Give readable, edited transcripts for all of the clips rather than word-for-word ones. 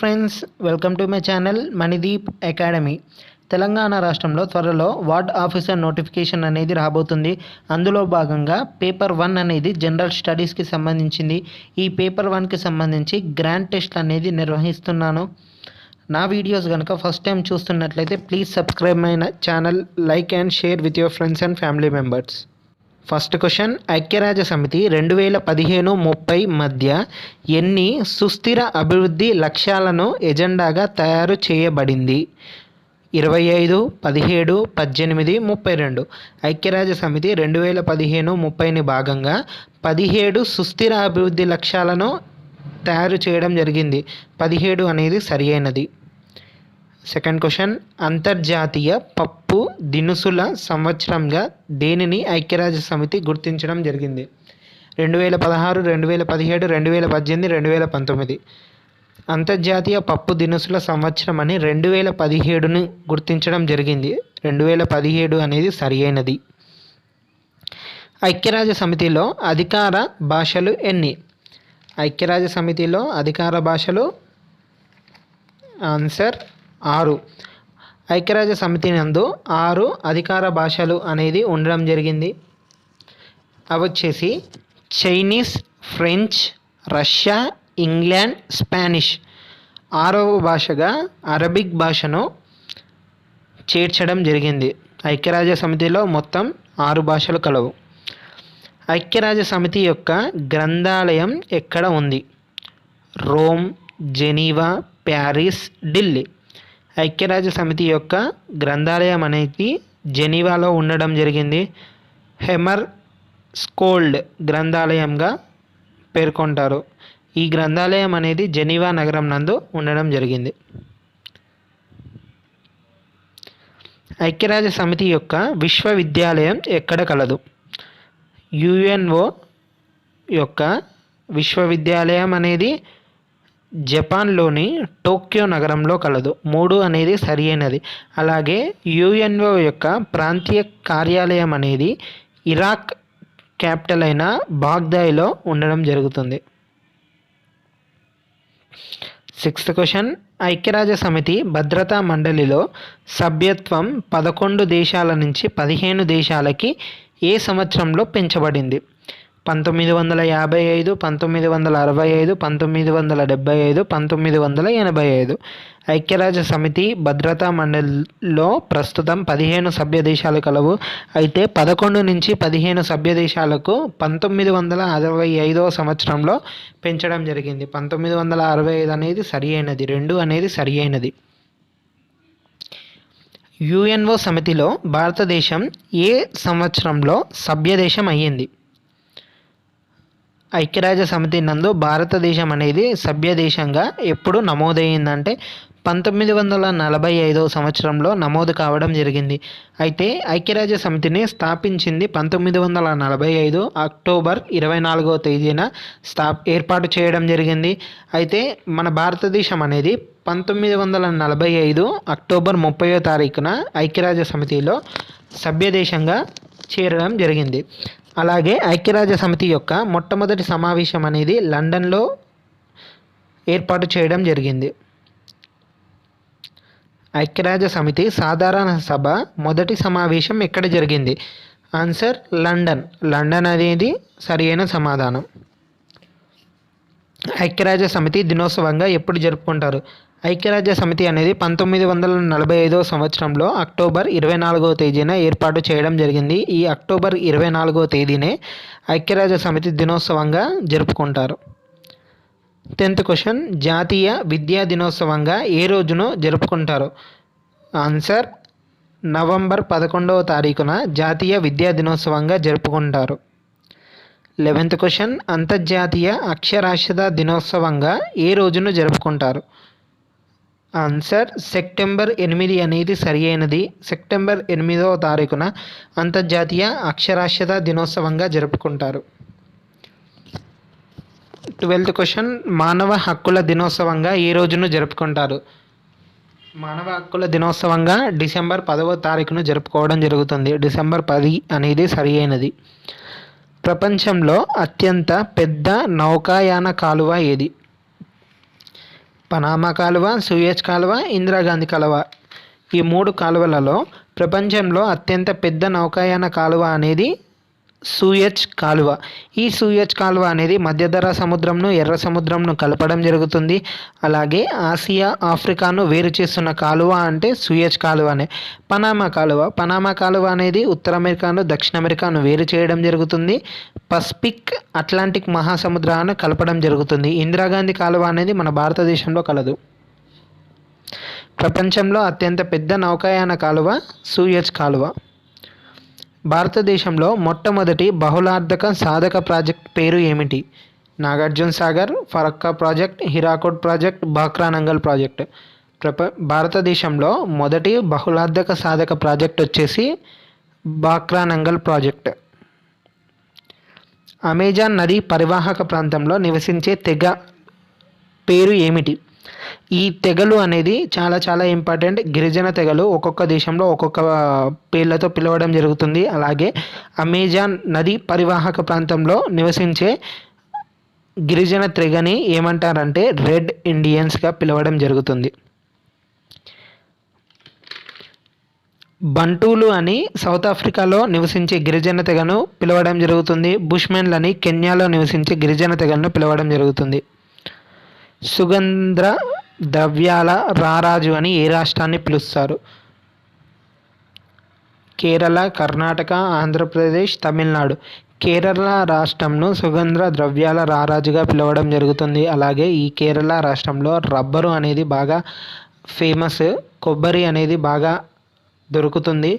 Friends, welcome to my channel Manideep academy. Telangana రాష్ట్రంలో త్వరలో ward officer notification అనేది రాబోతుంది. అందులో భాగంగా పేపర్ 1 అనేది జనరల్ స్టడీస్కి సంబంధించింది. ఈ పేపర్ 1కి సంబంధించి గ్రాండ్ టెస్ట్ అనేది నిర్వహిస్తున్నాను. నా వీడియోస్ కనుక ఫస్ట్ టైం చూస్తున్నట్లయితే please subscribe my channel, like and share with your friends and family members. First question, ఐక్యరాజ్య సమితి 2015-30 మధ్య ఎన్ని సుస్థిర అభివృద్ధి లక్ష్యాలను ఎజెండాగా తయారు చేయబడింది? 25, 17, 18, 32. ఐక్యరాజ్య సమితి 2015-30ని భాగంగా 17 సుస్థిర అభివృద్ధి లక్ష్యాలను తయారు చేయడం జరిగింది. 17 అనేది సరి అయినది. సెకండ్ క్వశ్చన్, అంతర్జాతీయ పప్పు దినుసుల సంవత్సరంగా దేనిని ఐక్యరాజ్య సమితి గుర్తించడం జరిగింది? 2016, 2017, 2018, 2019. అంతర్జాతీయ పప్పు దినుసుల సంవత్సరం అని 2017ని గుర్తించడం జరిగింది. 2017 అనేది సరి అయినది. ఐక్యరాజ్య సమితిలో అధికార భాషలు ఎన్ని? ఐక్యరాజ్య సమితిలో అధికార భాషలు ఆన్సర్ 6. ఐక్యరాజ్య సమితి నందు 6 అధికార భాషలు అనేది ఉండడం జరిగింది. అవి వచ్చేసి Chinese, French, Russia, England, Spanish. 6వ భాషగా అరబిక్ భాషను చేర్చడం జరిగింది. ఐక్యరాజ్య సమితిలో మొత్తం 6 భాషలు కలవు. ఐక్యరాజ్య సమితి యొక్క గ్రంథాలయం ఎక్కడ ఉంది? Rome, Geneva, Paris, Delhi. ఐక్యరాజ్య సమితి యొక్క గ్రంథాలయం అనేది జెనీవాలో ఉండడం జరిగింది. హెమర్ స్కోల్డ్ గ్రంథాలయంగా పేర్కొంటారు. ఈ గ్రంథాలయం అనేది జెనీవా నగరం నందు ఉండడం జరిగింది. ఐక్యరాజ్య సమితి యొక్క విశ్వవిద్యాలయం ఎక్కడ కలదు? యుఎన్ఓ యొక్క విశ్వవిద్యాలయం అనేది జపాన్లోని టోక్యో నగరంలో కలదు. 3 అనేది సరి అయినది. అలాగే యుఎన్ఓ యొక్క ప్రాంతీయ కార్యాలయం అనేది ఇరాక్ క్యాపిటల్ అయిన బాగ్దాద్లో ఉండడం జరుగుతుంది. సిక్స్త్ క్వశ్చన్, ఐక్యరాజ్య సమితి భద్రతా మండలిలో సభ్యత్వం 11 దేశాల నుంచి 15 దేశాలకి ఏ సంవత్సరంలో పెంచబడింది? 1955, 1965, 1975, 1985. ఐక్యరాజ్య సమితి భద్రతా మండలిలో ప్రస్తుతం 15 సభ్య దేశాలు కలవు. అయితే 11 నుంచి 15 సభ్య దేశాలకు 1965వ సంవత్సరంలో పెంచడం జరిగింది. 1965 అనేది సరి అయినది. 2 అనేది సరి అయినది. యుఎన్ఓ సమితిలో భారతదేశం ఏ సంవత్సరంలో సభ్యదేశం అయ్యింది? ఐక్యరాజ్య సమితి నందు భారతదేశం అనేది సభ్యదేశంగా ఎప్పుడు నమోదయ్యిందంటే 1945వ సంవత్సరంలో నమోదు కావడం జరిగింది. అయితే ఐక్యరాజ్య సమితిని స్థాపించింది 1945 అక్టోబర్ 24వ తేదీన ఏర్పాటు చేయడం జరిగింది. అయితే మన భారతదేశం అనేది 1945 అక్టోబర్ 30వ తారీఖున ఐక్యరాజ్య సమితిలో సభ్యదేశంగా చేరడం జరిగింది. అలాగే ఐక్యరాజ్య సమితి యొక్క మొట్టమొదటి సమావేశం అనేది లండన్లో ఏర్పాటు చేయడం జరిగింది. ఐక్యరాజ్య సమితి సాధారణ సభ మొదటి సమావేశం ఎక్కడ జరిగింది? Answer London. లండన్ అనేది సరి అయిన సమాధానం. ఐక్యరాజ్య సమితి దినోత్సవంగా ఎప్పుడు జరుపుకుంటారు? ఐక్యరాజ్య సమితి అనేది 1945వ సంవత్సరంలో అక్టోబర్ 24వ తేదీన ఏర్పాటు చేయడం జరిగింది. ఈ అక్టోబర్ 24వ తేదీనే ఐక్యరాజ్య సమితి దినోత్సవంగా జరుపుకుంటారు. 10th క్వశ్చన్, జాతీయ విద్యా దినోత్సవంగా ఏ రోజును జరుపుకుంటారు? ఆన్సర్ నవంబర్ 11వ తారీఖున జాతీయ విద్యా దినోత్సవంగా జరుపుకుంటారు. 11th క్వశ్చన్, అంతర్జాతీయ అక్షరాస్యత దినోత్సవంగా ఏ రోజును జరుపుకుంటారు? ఆన్సర్ సెప్టెంబర్ 8 అనేది సరి అయినది. సెప్టెంబర్ 8వ తారీఖున అంతర్జాతీయ అక్షరాస్యత దినోత్సవంగా జరుపుకుంటారు. 12th క్వశ్చన్, మానవ హక్కుల దినోత్సవంగా ఏ రోజును జరుపుకుంటారు? మానవ హక్కుల దినోత్సవంగా డిసెంబర్ 10వ తారీఖున జరుపుకోవడం జరుగుతుంది. డిసెంబర్ 10 అనేది సరి అయినది. ప్రపంచంలో అత్యంత పెద్ద నౌకాయాన కాలువ ఏది? పనామా కాలువ, సూయజ్ కాలువ, ఇందిరాగాంధీ కాలువ. ఈ 3 కాలువలలో ప్రపంచంలో అత్యంత పెద్ద నౌకాయాన కాలువ అనేది సూయజ్ కాలువ. ఈ సూయజ్ కాలువ అనేది మధ్యధరా సముద్రంను, ఎర్ర సముద్రంను కలపడం జరుగుతుంది. అలాగే ఆసియా, ఆఫ్రికాను వేరు చేస్తున్న కాలువ అంటే సూయజ్ కాలువనే. పనామా కాలువ అనేది ఉత్తర అమెరికాను, దక్షిణ అమెరికాను వేరు చేయడం జరుగుతుంది. పసిఫిక్, అట్లాంటిక్ మహాసముద్రాలను కలపడం జరుగుతుంది. ఇందిరాగాంధీ కాలువ అనేది మన భారతదేశంలో కలదు. ప్రపంచంలో అత్యంత పెద్ద నౌకాయాన కాలువ సూయజ్ కాలువ. భారతదేశంలో మొట్టమొదటి బహుళార్థక సాధక ప్రాజెక్ట్ పేరు ఏమిటి? Nagarjuna Sagar, Farakka project, Hirakud project, Bhakra Nangal project. భారతదేశంలో మొదటి బహుళార్థక సాధక ప్రాజెక్ట్ వచ్చేసి బాక్రానంగల్ ప్రాజెక్ట్. అమెజాన్ నది పరివాహక ప్రాంతంలో నివసించే తెగ పేరు ఏమిటి? ఈ తెగలు అనేది చాలా చాలా ఇంపార్టెంట్. గిరిజన తెగలు ఒక్కొక్క దేశంలో ఒక్కొక్క పేర్లతో పిలవడం జరుగుతుంది. అలాగే అమెజాన్ నది పరివాహక ప్రాంతంలో నివసించే గిరిజన తెగని ఏమంటారంటే రెడ్ ఇండియన్స్గా పిలవడం జరుగుతుంది. బంటూలు అని సౌత్ ఆఫ్రికాలో నివసించే గిరిజన తెగను పిలవడం జరుగుతుంది. బుష్మెన్లని కెన్యాలో నివసించే గిరిజన తెగలను పిలవడం జరుగుతుంది. సుగంధ ద్రవ్యాల రారాజు అని ఏ రాష్ట్రాన్ని పిలుస్తారు? కేరళ, కర్ణాటక, ఆంధ్రప్రదేశ్, తమిళనాడు. కేరళ రాష్ట్రంను సుగంధ ద్రవ్యాల రారాజుగా పిలవడం జరుగుతుంది. అలాగే ఈ కేరళ రాష్ట్రంలో రబ్బరు అనేది బాగా ఫేమస్. కొబ్బరి అనేది బాగా దొరుకుతుంది.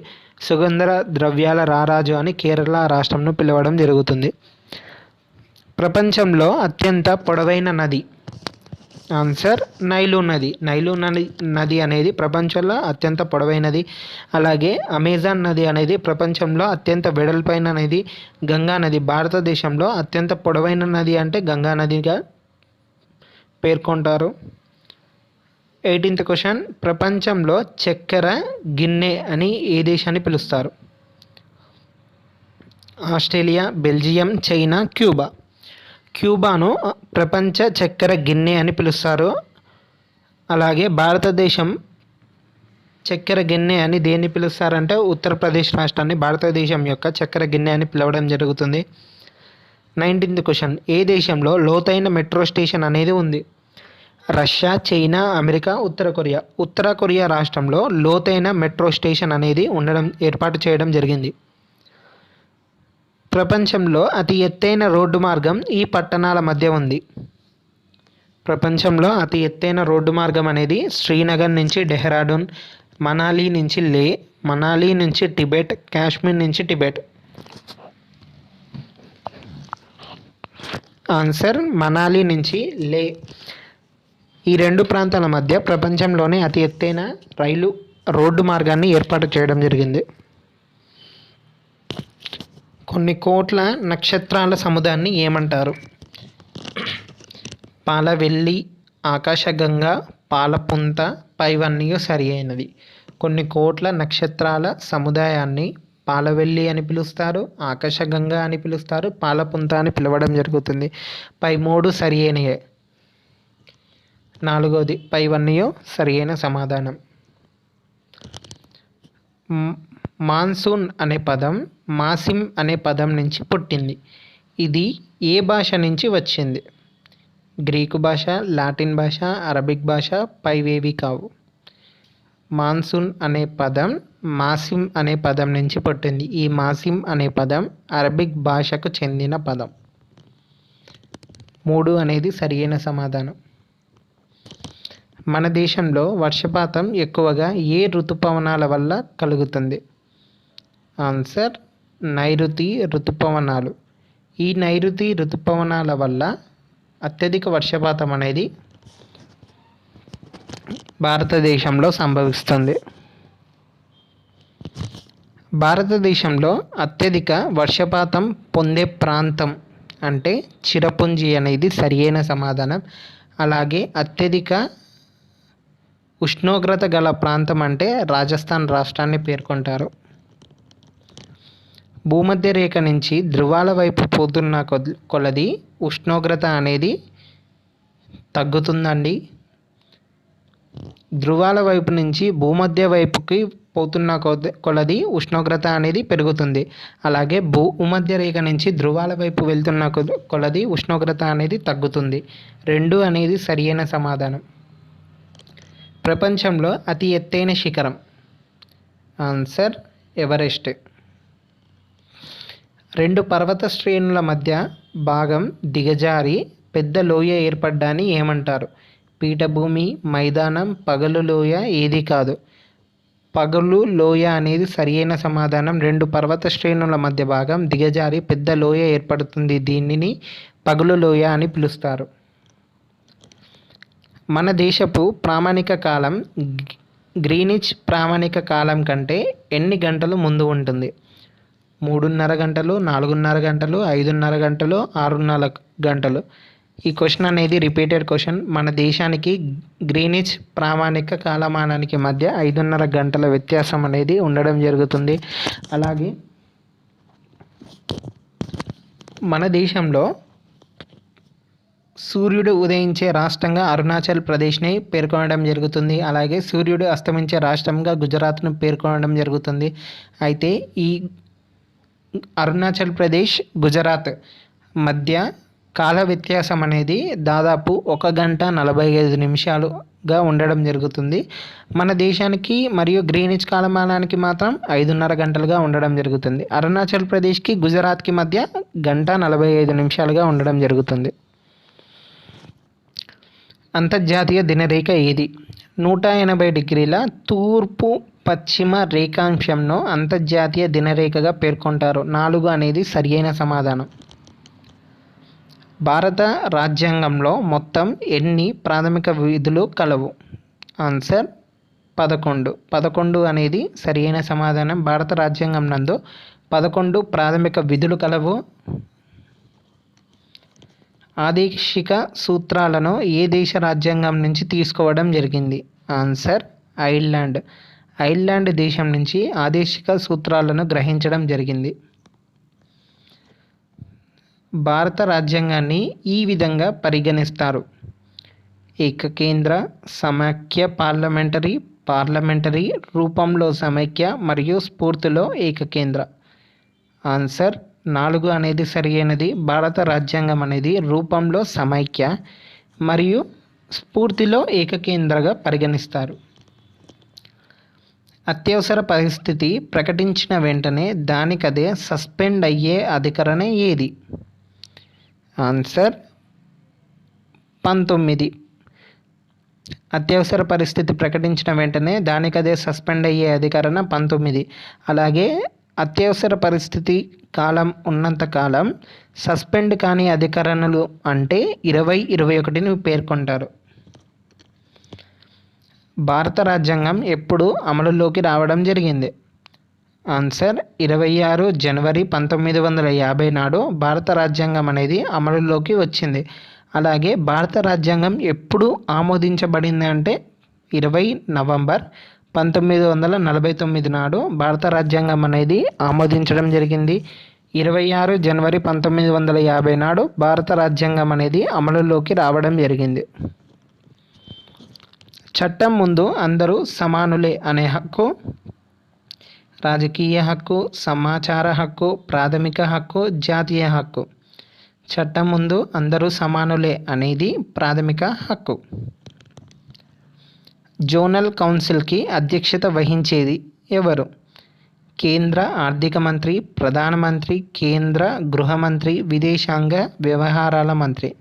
సుగంధ ద్రవ్యాల రారాజు అని కేరళ రాష్ట్రంను పిలవడం జరుగుతుంది. ప్రపంచంలో అత్యంత పొడవైన నది? ఆన్సర్ నైలు నది. నది అనేది ప్రపంచంలో అత్యంత పొడవైనది. అలాగే అమెజాన్ నది అనేది ప్రపంచంలో అత్యంత వెడల్పైన నది. గంగా నది భారతదేశంలో అత్యంత పొడవైన నది అంటే గంగా నదిగా పేర్కొంటారు. 18th క్వశ్చన్, ప్రపంచంలో చక్కెర గిన్నె అని ఏ దేశాన్ని పిలుస్తారు? Australia, Belgium, China, Cuba. క్యూబాను ప్రపంచ చక్కెర గిన్నె అని పిలుస్తారు. అలాగే భారతదేశం చక్కెర గిన్నె అని దేన్ని పిలుస్తారంటే ఉత్తరప్రదేశ్ రాష్ట్రాన్ని భారతదేశం యొక్క చక్కెర గిన్నె అని పిలవడం జరుగుతుంది. 19th క్వశ్చన్, ఏ దేశంలో లోతైన మెట్రో స్టేషన్ అనేది ఉంది? రష్యా, చైనా, అమెరికా, ఉత్తర కొరియా. ఉత్తర కొరియా రాష్ట్రంలో లోతైన మెట్రో స్టేషన్ అనేది ఏర్పాటు చేయడం జరిగింది. ప్రపంచంలో అతి ఎత్తైన రోడ్డు మార్గం ఈ పట్టణాల మధ్య ఉంది. ప్రపంచంలో అతి ఎత్తైన రోడ్డు మార్గం అనేది శ్రీనగర్ నుంచి డెహ్రాడూన్, మనాలి నుంచి లే, మనాలి నుంచి టిబెట్, కాశ్మీర్ నుంచి టిబెట్. ఆన్సర్ మనాలి నుంచి లే. ఈ 2 ప్రాంతాల మధ్య ప్రపంచంలోనే అతి ఎత్తైన రోడ్డు మార్గాన్ని ఏర్పాటు చేయడం జరిగింది. కొన్ని కోట్ల నక్షత్రాల సముదాయాన్ని ఏమంటారు? పాలవెల్లి, ఆకాశగంగా, పాలపుంత, పైవన్నీ సరి అయినది. కొన్ని కోట్ల నక్షత్రాల సముదాయాన్ని పాలవెల్లి అని పిలుస్తారు, ఆకాశగంగా అని పిలుస్తారు, పాలపుంత అని పిలవడం జరుగుతుంది. పై 3 సరి అయినయే. 4వది పైవన్నీ సరి అయిన సమాధానం. మాన్సూన్ అనే పదం మాసిమ్ అనే పదం నుంచి పుట్టింది. ఇది ఏ భాష నుంచి వచ్చింది? గ్రీకు భాష, లాటిన్ భాష, అరబిక్ భాష, పైవేవి కావు. మాన్సూన్ అనే పదం మాసిమ్ అనే పదం నుంచి పుట్టింది. ఈ మాసిమ్ అనే పదం అరబిక్ భాషకు చెందిన పదం. 3 అనేది సరియైన సమాధానం. మన దేశంలో వర్షపాతం ఎక్కువగా ఏ ఋతుపవనాల వల్ల కలుగుతుంది? ఆన్సర్ నైరుతి ఋతుపవనాలు. ఈ నైరుతి ఋతుపవనాల వల్ల అత్యధిక వర్షపాతం అనేది భారతదేశంలో సంభవిస్తుంది. భారతదేశంలో అత్యధిక వర్షపాతం పొందే ప్రాంతం అంటే చిరపుంజి అనేది సరియైన సమాధానం. అలాగే అత్యధిక ఉష్ణోగ్రత గల ప్రాంతం అంటే రాజస్థాన్ రాష్ట్రాన్ని పేర్కొంటారు. భూమధ్య రేఖ నుంచి ధృవాల వైపు పోతున్న కొలది ఉష్ణోగ్రత అనేది తగ్గుతుందండి. ధృవాల వైపు నుంచి భూమధ్య వైపుకి పోతున్న కొలది ఉష్ణోగ్రత అనేది పెరుగుతుంది. అలాగే భూమధ్య రేఖ నుంచి ధృవాల వైపు వెళ్తున్న కొలది ఉష్ణోగ్రత అనేది తగ్గుతుంది. 2 అనేది సరియైన సమాధానం. ప్రపంచంలో అతి ఎత్తైన శిఖరం. Answer Everest. 2 పర్వత శ్రేణుల మధ్య భాగం దిగజారి పెద్ద లోయ ఏర్పడ్డాన్ని ఏమంటారు? పీఠభూమి, మైదానం, పగలు లోయ ఏది కాదు. పగలు లోయ అనేది సరియైన సమాధానం. 2 పర్వత శ్రేణుల మధ్య భాగం దిగజారి పెద్ద లోయ ఏర్పడుతుంది. దీనిని పగలు లోయ అని పిలుస్తారు. మన దేశపు ప్రామాణిక కాలం గ్రీనిచ్ ప్రామాణిక కాలం కంటే ఎన్ని గంటలు ముందు ఉంటుంది? 3:30 గంటలు, 4:30 గంటలు, 5:30 గంటలు, 6:30 గంటలు. ఈ క్వశ్చన్ అనేది రిపీటెడ్ క్వశ్చన్. మన దేశానికి గ్రీనిచ్ ప్రామాణిక కాలమానానికి మధ్య 5:30 గంటల వ్యత్యాసం అనేది ఉండడం జరుగుతుంది. అలాగే మన దేశంలో సూర్యుడు ఉదయించే రాష్ట్రంగా అరుణాచల్ ప్రదేశ్ని పేర్కొనడం జరుగుతుంది. అలాగే సూర్యుడు అస్తమించే రాష్ట్రంగా గుజరాత్ను పేర్కొనడం జరుగుతుంది. అయితే ఈ అరుణాచల్ ప్రదేశ్, గుజరాత్ మధ్య కాల వ్యత్యాసం అనేది దాదాపు 1 గంట 45 నిమిషాలుగా ఉండడం జరుగుతుంది. మన దేశానికి మరియు గ్రీనిచ్ కాలమానానికి మాత్రం 5:30 గంటలుగా ఉండడం జరుగుతుంది. అరుణాచల్ ప్రదేశ్కి, గుజరాత్కి మధ్య 1 గంట 45 నిమిషాలుగా ఉండడం జరుగుతుంది. అంతర్జాతీయ దినరేఖ ఏది? 180 డిగ్రీల తూర్పు పశ్చిమ రేఖాంశంను అంతర్జాతీయ దినరేఖగా పేర్కొంటారు. 4 అనేది సరియైన సమాధానం. భారత రాజ్యాంగంలో మొత్తం ఎన్ని ప్రాథమిక విధులు కలవు? ఆన్సర్ 11. 11 అనేది సరియైన సమాధానం. భారత రాజ్యాంగం నందు 11 ప్రాథమిక విధులు కలవు. ఆదేశిక సూత్రాలను ఏ దేశ రాజ్యాంగం నుంచి తీసుకోవడం జరిగింది? Answer Ireland. ఐర్లాండ్ దేశం నుంచి ఆదేశిక సూత్రాలను గ్రహించడం జరిగింది. భారత రాజ్యాంగాన్ని ఈ విధంగా పరిగణిస్తారు: ఏకకేంద్ర, సమైక్య పార్లమెంటరీ, రూపంలో సమైక్య మరియు స్ఫూర్తిలో ఏకకేంద్ర. ఆన్సర్ 4 అనేది సరియైనది. భారత రాజ్యాంగం అనేది రూపంలో సమైక్య మరియు స్ఫూర్తిలో ఏకకేంద్రగా పరిగణిస్తారు. అత్యవసర పరిస్థితి ప్రకటించిన వెంటనే దానికదే సస్పెండ్ అయ్యే అధికరణ ఏది? ఆన్సర్ 19. అత్యవసర పరిస్థితి ప్రకటించిన వెంటనే దానికదే సస్పెండ్ అయ్యే అధికరణ 19. అలాగే అత్యవసర పరిస్థితి కాలం ఉన్నంతకాలం సస్పెండ్ కాని అధికరణలు అంటే 2021ని పేర్కొంటారు. భారత రాజ్యాంగం ఎప్పుడు అమలులోకి రావడం జరిగింది? ఆన్సర్ 26 జనవరి 1950 నాడు భారత రాజ్యాంగం అనేది అమలులోకి వచ్చింది. అలాగే భారత రాజ్యాంగం ఎప్పుడు ఆమోదించబడింది అంటే 20 నవంబర్ 1949 నాడు భారత రాజ్యాంగం అనేది ఆమోదించడం జరిగింది. 26 జనవరి 1950 నాడు భారత రాజ్యాంగం అనేది అమలులోకి రావడం జరిగింది. చట్టం ముందు అందరూ సమానులే అనే హక్కు, రాజకీయ హక్కు, సమాచార హక్కు, ప్రాథమిక హక్కు, జాతీయ హక్కు. చట్టం ముందు అందరూ సమానులే అనేది ప్రాథమిక హక్కు. జోనల్ కౌన్సిల్కి అధ్యక్షత వహించేది ఎవరు? కేంద్ర ఆర్థిక మంత్రి, ప్రధానమంత్రి, కేంద్ర గృహ మంత్రి, విదేశాంగ వ్యవహారాల మంత్రి.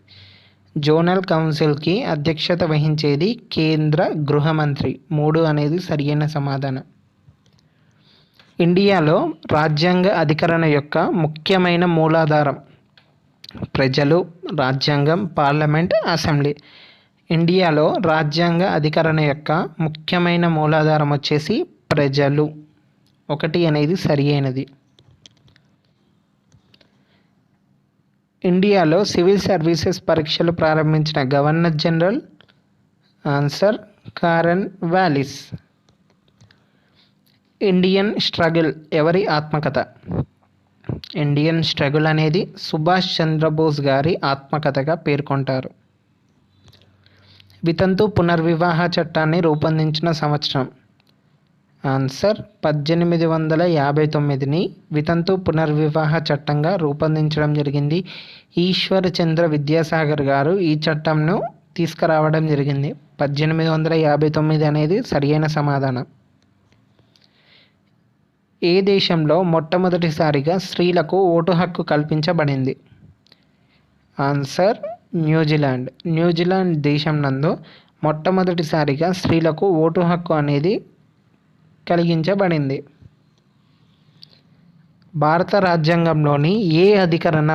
జోనల్ కౌన్సిల్కి అధ్యక్షత వహించేది కేంద్ర గృహ మంత్రి. 3 అనేది సరియైన సమాధానం. ఇండియాలో రాజ్యాంగ అధికరణ యొక్క ముఖ్యమైన మూలాధారం ప్రజలు, రాజ్యాంగం, పార్లమెంట్, అసెంబ్లీ. ఇండియాలో రాజ్యాంగ అధికరణ యొక్క ముఖ్యమైన మూలాధారం వచ్చేసి ప్రజలు. 1 అనేది సరియైనది. ఇండియాలో సివిల్ సర్వీసెస్ పరీక్షలు ప్రారంభించిన governor general. Answer Cornwallis. Indian struggle ఎవరి ఆత్మకథ? ఇండియన్ స్ట్రగుల్ అనేది సుభాష్ చంద్రబోస్ గారి ఆత్మకథగా పేర్కొంటారు. వితంతు పునర్వివాహ చట్టాన్ని రూపొందించిన సంవత్సరం. ఆన్సర్ 1859ని వితంతు పునర్వివాహ చట్టంగా రూపొందించడం జరిగింది. ఈశ్వర్ చంద్ర విద్యాసాగర్ గారు ఈ చట్టంను తీసుకురావడం జరిగింది. 1859 అనేది సరియైన సమాధానం. ఏ దేశంలో మొట్టమొదటిసారిగా స్త్రీలకు ఓటు హక్కు కల్పించబడింది? Answer New Zealand. న్యూజిలాండ్ దేశం నందు మొట్టమొదటిసారిగా స్త్రీలకు ఓటు హక్కు అనేది కలిగించబడింది. భారత రాజ్యాంగంలోని ఏ అధికరణ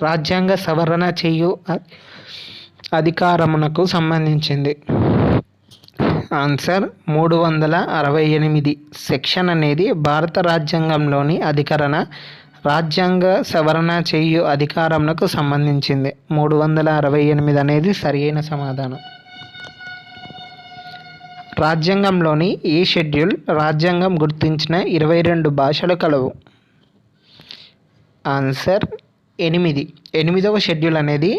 రాజ్యాంగ సవరణ చేయు అధికారమునకు సంబంధించింది? ఆన్సర్ 368 సెక్షన్ అనేది భారత రాజ్యాంగంలోని అధికరణ రాజ్యాంగ సవరణ చేయు అధికారమునకు సంబంధించింది. 368 అనేది సరియైన సమాధానం. రాజ్యాంగంలోని ఏ షెడ్యూల్ రాజ్యాంగం గుర్తించిన 22 భాషలు కలవు? ఆన్సర్ 8. 8వ షెడ్యూల్ అనేది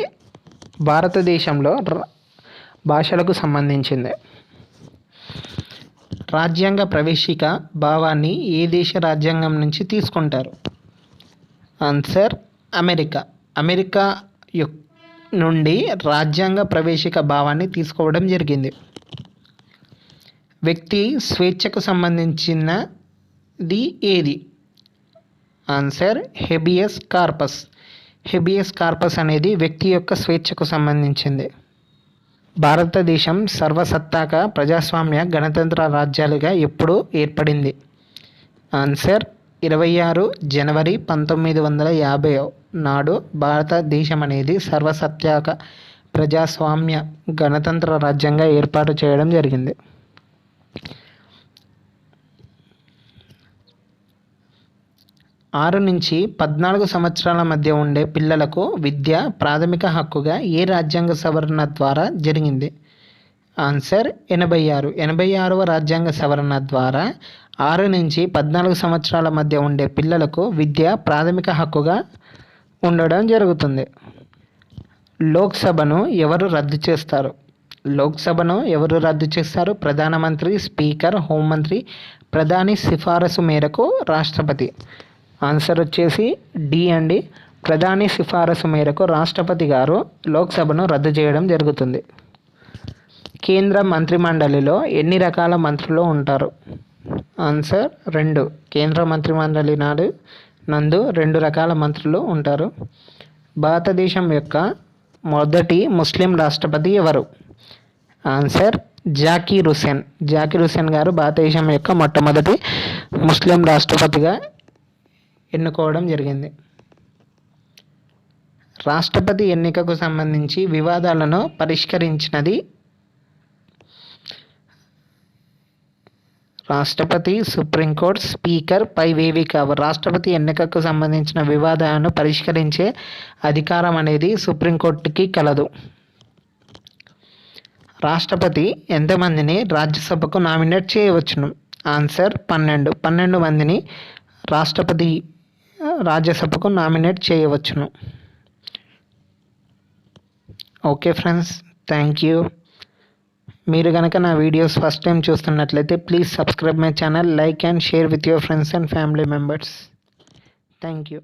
భారతదేశంలో భాషలకు సంబంధించింది. రాజ్యాంగ ప్రవేశిక భావాన్ని ఏ దేశ రాజ్యాంగం నుంచి తీసుకుంటారు? Answer America. అమెరికా నుండి రాజ్యాంగ ప్రవేశిక భావాన్ని తీసుకోవడం జరిగింది. వ్యక్తి స్వేచ్ఛకు సంబంధించినది ఏది? Answer habeas corpus. Habeas corpus అనేది వ్యక్తి యొక్క స్వేచ్ఛకు సంబంధించింది. భారతదేశం సర్వసత్తాక ప్రజాస్వామ్య గణతంత్ర రాజ్యాలుగా ఎప్పుడు ఏర్పడింది? ఆన్సర్ 26 జనవరి 1950 నాడు భారతదేశం అనేది సర్వసత్తాక ప్రజాస్వామ్య గణతంత్ర రాజ్యంగా ఏర్పాటు చేయడం జరిగింది. 6 నుంచి 14 సంవత్సరాల మధ్య ఉండే పిల్లలకు విద్య ప్రాథమిక హక్కుగా ఏ రాజ్యాంగ సవరణ ద్వారా జరిగింది? ఆన్సర్ 86. 86వ రాజ్యాంగ సవరణ ద్వారా 6 నుంచి 14 సంవత్సరాల మధ్య ఉండే పిల్లలకు విద్య ప్రాథమిక హక్కుగా ఉండడం జరుగుతుంది. లోక్సభను ఎవరు రద్దు చేస్తారు? లోక్సభను ఎవరు రద్దు చేస్తారు? ప్రధానమంత్రి, స్పీకర్, హోంమంత్రి, ప్రధాని సిఫారసు మేరకు రాష్ట్రపతి. ఆన్సర్ వచ్చేసి డి అండి. ప్రధాని సిఫారసు మేరకు రాష్ట్రపతి గారు లోక్సభను రద్దు చేయడం జరుగుతుంది. కేంద్ర మంత్రిమండలిలో ఎన్ని రకాల మంత్రులు ఉంటారు? ఆన్సర్ 2. కేంద్ర మంత్రిమండలి నందు 2 రకాల మంత్రులు ఉంటారు. భారతదేశం యొక్క మొదటి ముస్లిం రాష్ట్రపతి ఎవరు? ఆన్సర్ జాకీర్ హుసేన్. జాకీర్ హుసేన్ గారు భారతదేశం యొక్క మొట్టమొదటి ముస్లిం రాష్ట్రపతిగా ఎన్నుకోవడం జరిగింది. రాష్ట్రపతి ఎన్నికకు సంబంధించి వివాదాలను పరిష్కరించినది రాష్ట్రపతి, సుప్రీంకోర్టు, స్పీకర్ పైవేవి కావు. రాష్ట్రపతి ఎన్నికకు సంబంధించిన వివాదాలను పరిష్కరించే అధికారం అనేది సుప్రీంకోర్టుకి కలదు. రాష్ట్రపతి ఎంతమందిని రాజ్యసభకు నామినేట్ చేయవచ్చును? ఆన్సర్ 12. 12 మందిని రాష్ట్రపతి రాజ్యసభకు నామినేట్ చేయవచ్చును. Okay friends, thank you. మీరు కనుక నా వీడియోస్ ఫస్ట్ టైం చూస్తున్నట్లయితే please subscribe my channel, like and share with your friends and family members. Thank you.